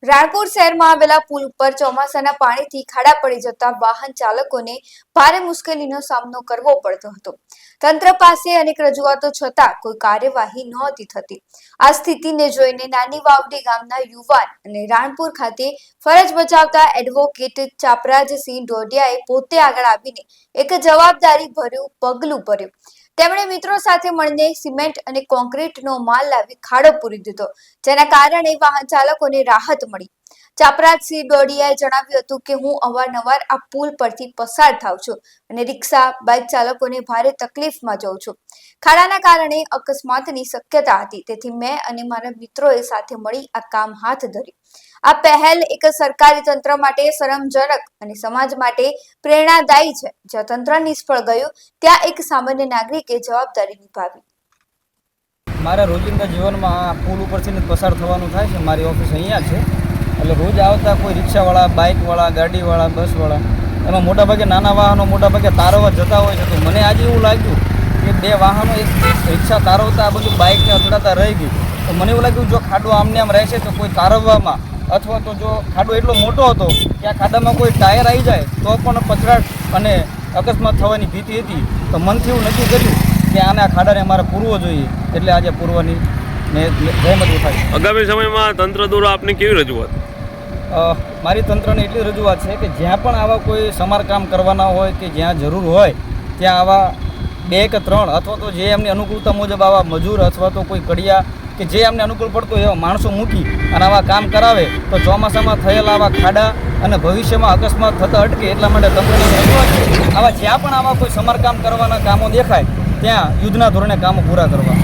રાણપુર શહેરમાં આવેલા પુલ ઉપર ચોમાસાના પાણીથી ખાડા પડી જતા વાહન ચાલકોને ભારે મુશ્કેલીનો સામનો કરવો પડતો હતો। તંત્ર પાસે અનેક રજૂઆતો છતાં કોઈ કાર્યવાહી નહોતી થતી। આ સ્થિતિને જોઈને નાની વાવડી ગામના યુવાન અને રાણપુર ખાતે ફરજ બજાવતા એડવોકેટ ચાપરાજસિંહ ડોડિયાએ પોતે આગળ આવીને એક જવાબદારી ભર્યું પગલું ભર્યું। તેમણે મિત્રો સાથે મળીને સિમેન્ટ અને કોન્ક્રીટનો માલ લાવી ખાડો પૂરી દીધો, જેના કારણે વાહન ચાલકોને રાહત મળી। ચાપરાજસિંહ ડોડિયાએ જણાવ્યું હતું કે હું અવારનવાર આ પુલ પરથી પસાર થાઉં છું અને રિક્ષા, બાઇક ચાલકોને ભારે તકલીફમાં જઉં છું। ખાડાના કારણે અકસ્માતની શક્યતા હતી, તેથી મેં અને મારા મિત્રોએ સાથે મળી આ કામ હાથ ધર્યું। આ પહેલ એક સરકારી તંત્ર માટે શરમજનક અને સમાજ માટે પ્રેરણાદાયી છે। જ્યાં તંત્ર નિષ્ફળ ગયું, ત્યાં એક સામાન્ય નાગરિકે જવાબદારી નિભાવી। મારા રોજિંદા જીવનમાં આ પુલ ઉપરથી જ પસાર થવાનું થાય છે। મારી ઓફિસ અહીંયા છે, એટલે રોજ આવતા કોઈ રિક્ષાવાળા, બાઇકવાળા, ગાડીવાળા, બસવાળા, એમાં મોટાભાગે નાના વાહનો મોટાભાગે તારવવા જતા હોય છે। તો મને આજે એવું લાગ્યું કે બે વાહનો એક રિક્ષા તારવતા આ બધું બાઇકને અથડાતા રહી ગઈ, તો મને એવું લાગ્યું જો ખાડો આમને આમ રહેશે તો કોઈ તારવવામાં અથવા તો જો ખાડો એટલો મોટો હતો કે આ ખાડામાં કોઈ ટાયર આવી જાય તો પણ પછડાટ અને અકસ્માત થવાની ભીતિ હતી। તો મનથી એવું નક્કી કર્યું કે આને આ ખાડાને અમારે પૂરવો જોઈએ, એટલે આજે પૂરવાની જહેમત ઉઠાવી। આગામી સમયમાં તંત્ર દ્વારા આપની કેવી રજૂઆત? મારી તંત્રને એટલી રજૂઆત છે કે જ્યાં પણ આવા કોઈ સમારકામ કરવાના હોય કે જ્યાં જરૂર હોય ત્યાં આવા 2 કે 3 અથવા તો જે એમની અનુકૂળતા મુજબ આવા મજૂર અથવા તો કોઈ કડિયા કે જે એમને અનુકૂળ પડતો એવા માણસો મૂકી અને આવા કામ કરાવે તો ચોમાસામાં થયેલા આવા ખાડા અને ભવિષ્યમાં અકસ્માત થતા અટકે। એટલા માટે તંત્રની રજૂઆત છે આવા જ્યાં પણ આવા કોઈ સમારકામ કરવાના કામો દેખાય ત્યાં યુદ્ધના ધોરણે કામો પૂરા કરવા।